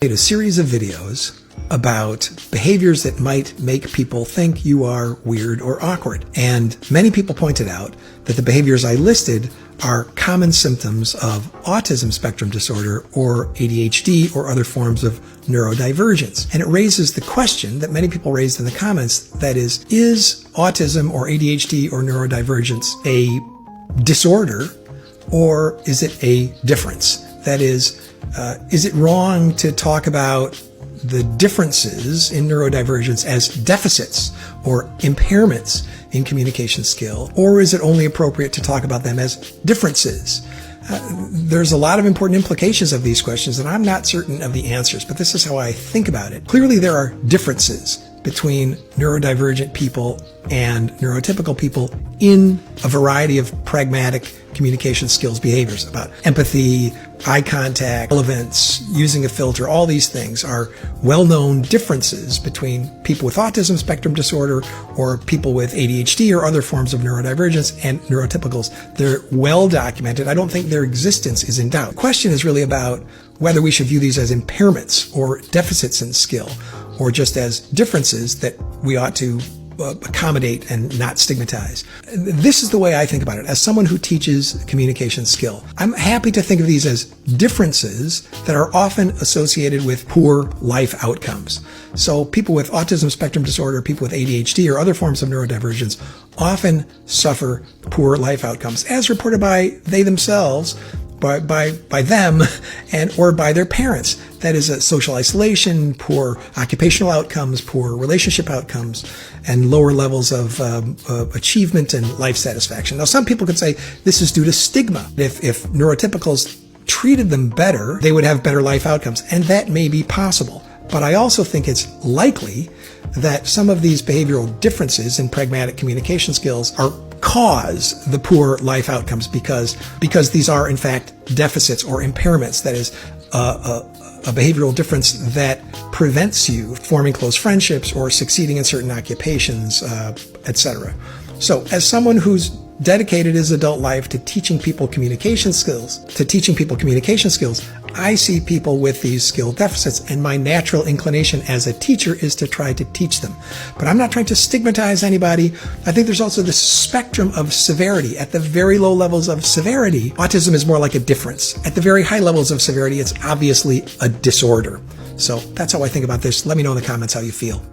Made a series of videos about behaviors that might make people think you are weird or awkward. And many people pointed out that the behaviors I listed are common symptoms of autism spectrum disorder or ADHD or other forms of neurodivergence. And it raises the question that many people raised in the comments, that is autism or ADHD or neurodivergence a disorder or is it a difference? That is it wrong to talk about the differences in neurodivergence as deficits or impairments in communication skill, or is it only appropriate to talk about them as differences? There's a lot of important implications of these questions, and I'm not certain of the answers, but this is how I think about it. Clearly, there are differences between neurodivergent people and neurotypical people in a variety of pragmatic communication skills behaviors about empathy, eye contact, relevance, using a filter. All these things are well-known differences between people with autism spectrum disorder or people with ADHD or other forms of neurodivergence and neurotypicals. They're well documented. I don't think their existence is in doubt. The question is really about whether we should view these as impairments or deficits in skill, or just as differences that we ought to accommodate and not stigmatize. This is the way I think about it. As someone who teaches communication skill, I'm happy to think of these as differences that are often associated with poor life outcomes. So people with autism spectrum disorder, people with ADHD or other forms of neurodivergence often suffer poor life outcomes, as reported by they themselves, by them and or by their parents. That is social isolation, poor occupational outcomes, poor relationship outcomes, and lower levels of achievement and life satisfaction. Now, some people could say this is due to stigma. If neurotypicals treated them better, they would have better life outcomes, and that may be possible. But I also think it's likely that some of these behavioral differences in pragmatic communication skills cause the poor life outcomes because these are in fact deficits or impairments. That is a behavioral difference that prevents you forming close friendships or succeeding in certain occupations, etc. So as someone who's dedicated his adult life to teaching people communication skills, I see people with these skill deficits, and my natural inclination as a teacher is to try to teach them. But I'm not trying to stigmatize anybody. I think there's also this spectrum of severity. At the very low levels of severity, autism is more like a difference. At the very high levels of severity, it's obviously a disorder. So that's how I think about this. Let me know in the comments how you feel.